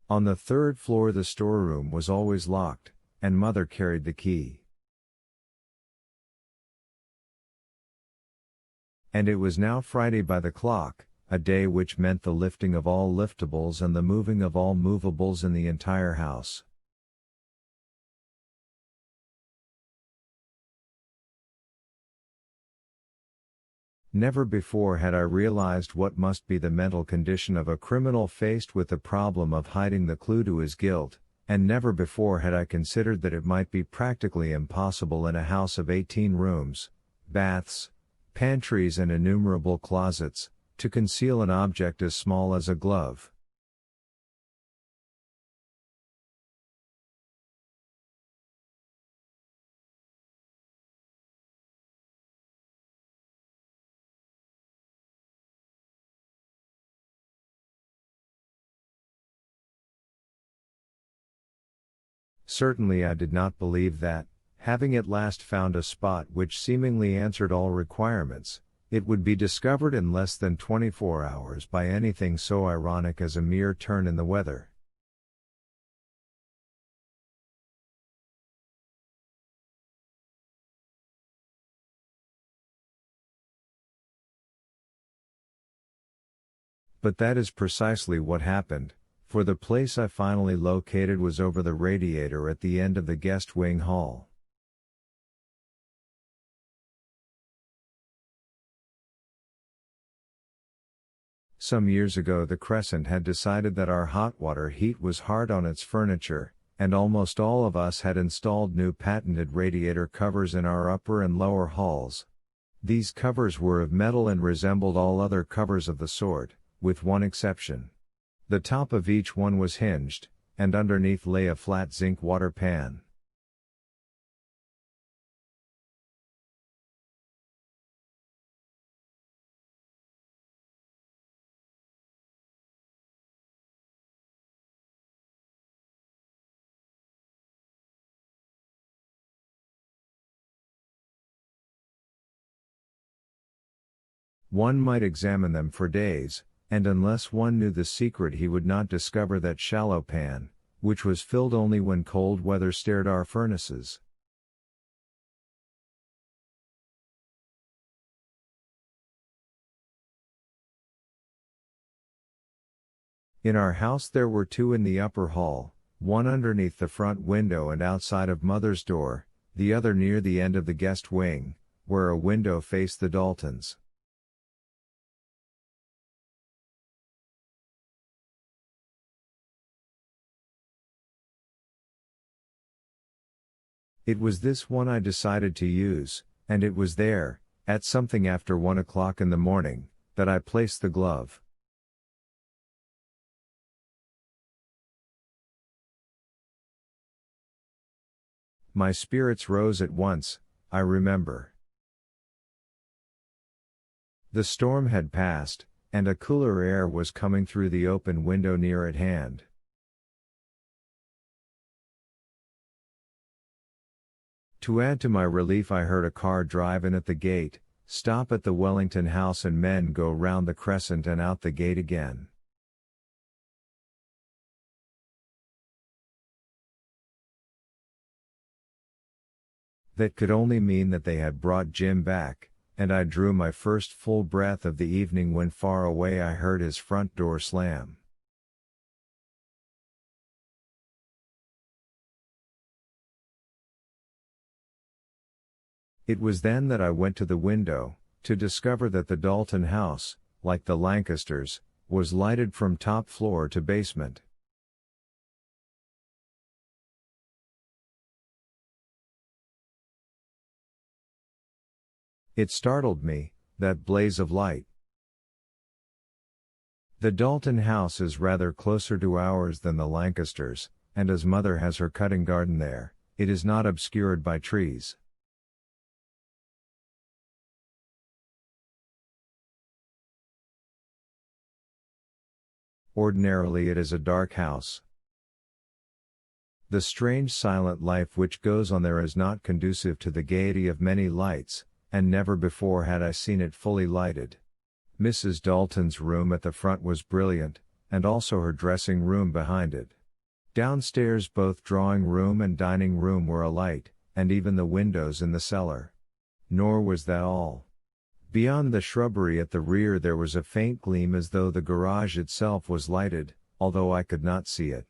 On the third floor the storeroom was always locked, and Mother carried the key. And it was now Friday by the clock, a day which meant the lifting of all liftables and the moving of all movables in the entire house. Never before had I realized what must be the mental condition of a criminal faced with the problem of hiding the clue to his guilt, and never before had I considered that it might be practically impossible in a house of 18 rooms, baths, pantries and innumerable closets, to conceal an object as small as a glove. Certainly I did not believe that, having at last found a spot which seemingly answered all requirements, it would be discovered in less than 24 hours by anything so ironic as a mere turn in the weather. But that is precisely what happened, for the place I finally located was over the radiator at the end of the guest wing hall. Some years ago the Crescent had decided that our hot water heat was hard on its furniture, and almost all of us had installed new patented radiator covers in our upper and lower halls. These covers were of metal and resembled all other covers of the sort, with one exception. The top of each one was hinged, and underneath lay a flat zinc water pan. One might examine them for days, and unless one knew the secret he would not discover that shallow pan, which was filled only when cold weather stared our furnaces. In our house there were two in the upper hall, one underneath the front window and outside of Mother's door, the other near the end of the guest wing, where a window faced the Daltons. It was this one I decided to use, and it was there, at something after 1 o'clock in the morning, that I placed the glove. My spirits rose at once, I remember. The storm had passed, and a cooler air was coming through the open window near at hand. To add to my relief I heard a car drive in at the gate, stop at the Wellington House and men go round the Crescent and out the gate again. That could only mean that they had brought Jim back, and I drew my first full breath of the evening when far away I heard his front door slam. It was then that I went to the window, to discover that the Dalton house, like the Lancasters, was lighted from top floor to basement. It startled me, that blaze of light. The Dalton house is rather closer to ours than the Lancasters, and as Mother has her cutting garden there, it is not obscured by trees. Ordinarily it is a dark house. The strange silent life which goes on there is not conducive to the gaiety of many lights, and never before had I seen it fully lighted. Mrs. Dalton's room at the front was brilliant, and also her dressing room behind it. Downstairs both drawing room and dining room were alight, and even the windows in the cellar. Nor was that all. Beyond the shrubbery at the rear there was a faint gleam as though the garage itself was lighted, although I could not see it.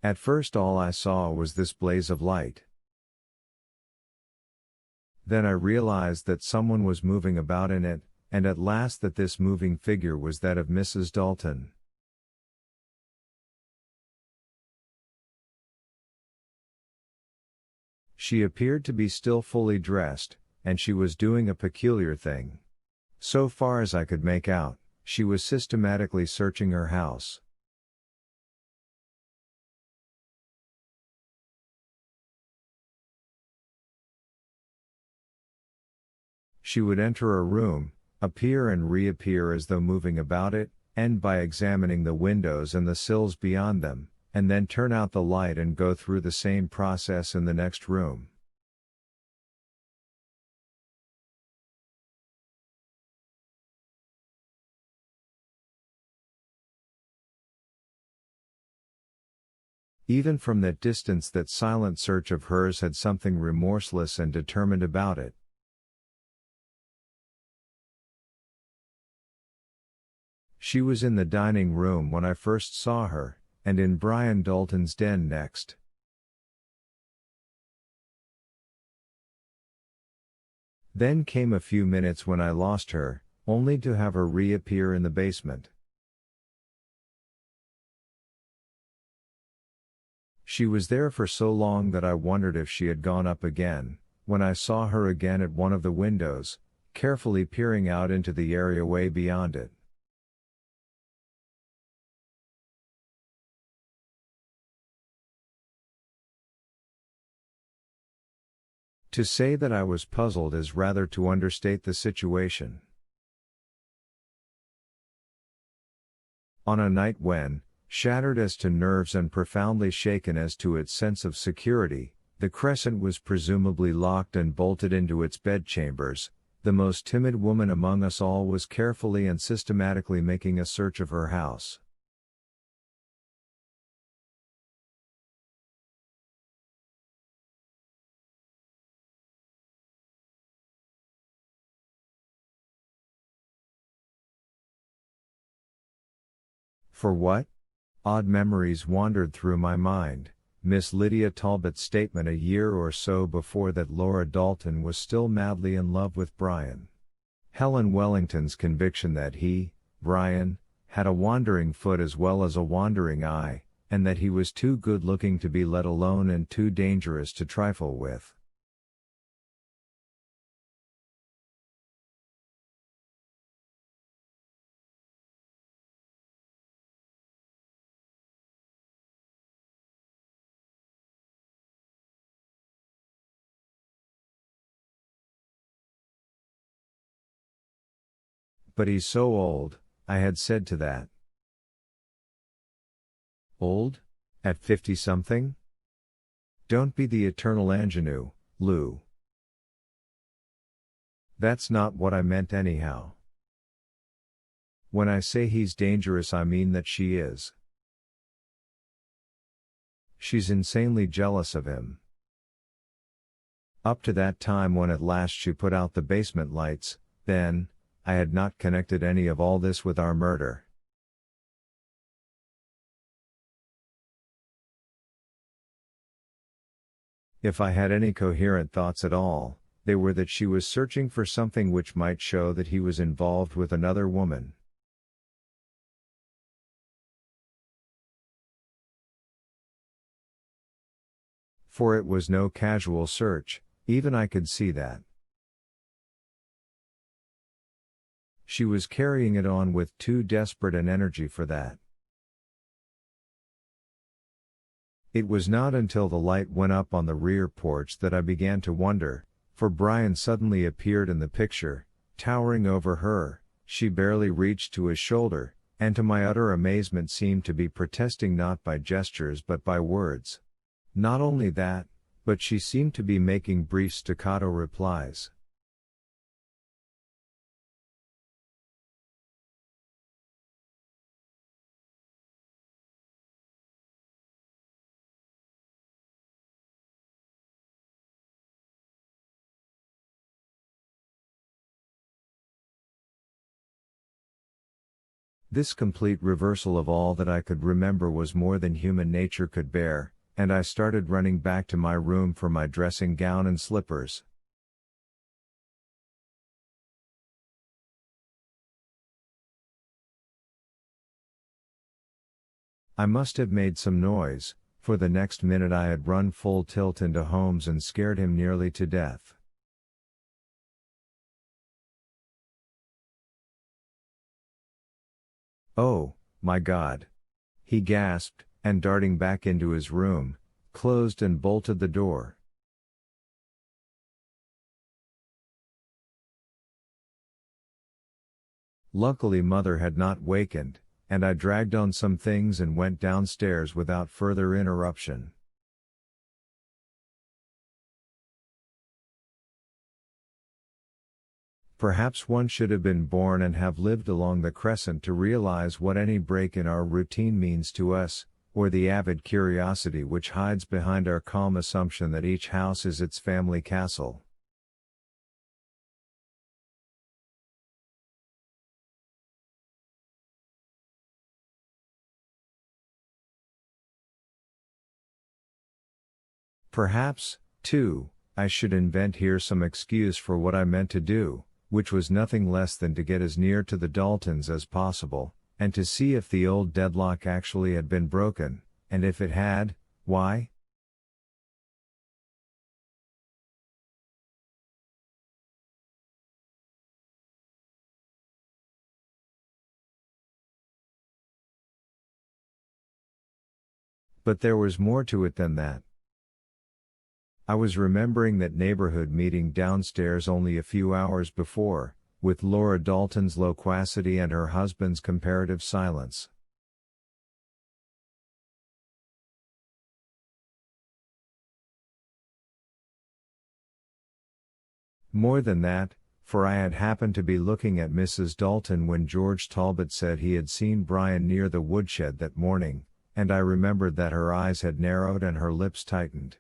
At first all I saw was this blaze of light. Then I realized that someone was moving about in it, and at last that this moving figure was that of Mrs. Dalton. She appeared to be still fully dressed, and she was doing a peculiar thing. So far as I could make out, she was systematically searching her house. She would enter a room, appear and reappear as though moving about it, end by examining the windows and the sills beyond them, and then turn out the light and go through the same process in the next room. Even from that distance that silent search of hers had something remorseless and determined about it. She was in the dining room when I first saw her, and in Brian Dalton's den next. Then came a few minutes when I lost her, only to have her reappear in the basement. She was there for so long that I wondered if she had gone up again, when I saw her again at one of the windows, carefully peering out into the area way beyond it. To say that I was puzzled is rather to understate the situation. On a night when, shattered as to nerves and profoundly shaken as to its sense of security, the Crescent was presumably locked and bolted into its bedchambers, the most timid woman among us all was carefully and systematically making a search of her house. For what? Odd memories wandered through my mind. Miss Lydia Talbot's statement a year or so before that Laura Dalton was still madly in love with Brian. Helen Wellington's conviction that he, Brian, had a wandering foot as well as a wandering eye, and that he was too good-looking to be let alone and too dangerous to trifle with. But he's so old, I had said to that. Old? At 50-something? Don't be the eternal ingenue, Lou. That's not what I meant anyhow. When I say he's dangerous I mean that she is. She's insanely jealous of him. Up to that time when at last she put out the basement lights, then, I had not connected any of all this with our murder. If I had any coherent thoughts at all, they were that she was searching for something which might show that he was involved with another woman. For it was no casual search, even I could see that. She was carrying it on with too desperate an energy for that. It was not until the light went up on the rear porch that I began to wonder, for Brian suddenly appeared in the picture, towering over her. She barely reached to his shoulder, and to my utter amazement seemed to be protesting not by gestures but by words. Not only that, but she seemed to be making brief staccato replies. This complete reversal of all that I could remember was more than human nature could bear, and I started running back to my room for my dressing gown and slippers. I must have made some noise, for the next minute I had run full tilt into Holmes and scared him nearly to death. "Oh, my God!" he gasped, and darting back into his room, closed and bolted the door. Luckily Mother had not wakened, and I dragged on some things and went downstairs without further interruption. Perhaps one should have been born and have lived along the crescent to realize what any break in our routine means to us, or the avid curiosity which hides behind our calm assumption that each house is its family castle. Perhaps, too, I should invent here some excuse for what I meant to do, which was nothing less than to get as near to the Daltons as possible, and to see if the old deadlock actually had been broken, and if it had, why? But there was more to it than that. I was remembering that neighborhood meeting downstairs only a few hours before, with Laura Dalton's loquacity and her husband's comparative silence. More than that, for I had happened to be looking at Mrs. Dalton when George Talbot said he had seen Brian near the woodshed that morning, and I remembered that her eyes had narrowed and her lips tightened.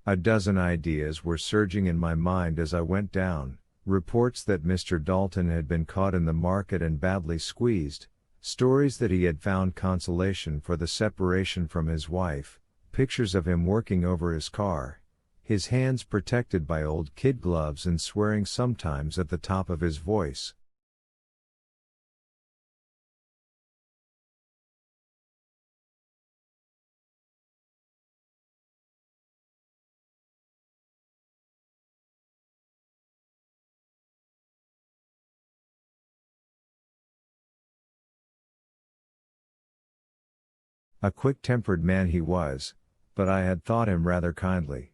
A dozen ideas were surging in my mind as I went down: reports that Mr. Dalton had been caught in the market and badly squeezed, stories that he had found consolation for the separation from his wife, pictures of him working over his car, his hands protected by old kid gloves and swearing sometimes at the top of his voice. A quick-tempered man he was, but I had thought him rather kindly.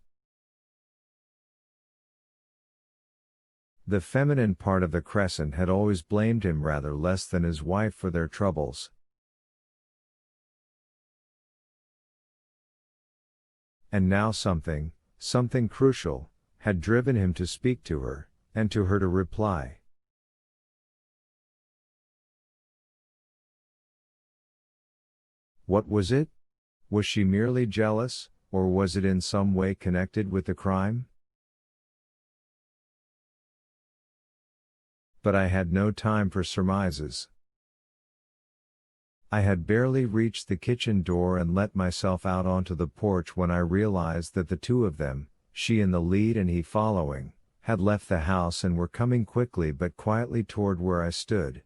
The feminine part of the Crescent had always blamed him rather less than his wife for their troubles. And now something crucial, had driven him to speak to her, and to her to reply. What was it? Was she merely jealous, or was it in some way connected with the crime? But I had no time for surmises. I had barely reached the kitchen door and let myself out onto the porch when I realized that the two of them, she in the lead and he following, had left the house and were coming quickly but quietly toward where I stood.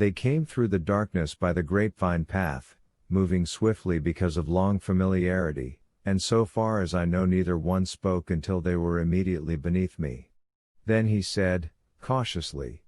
They came through the darkness by the grapevine path, moving swiftly because of long familiarity, and so far as I know neither one spoke until they were immediately beneath me. Then he said, cautiously,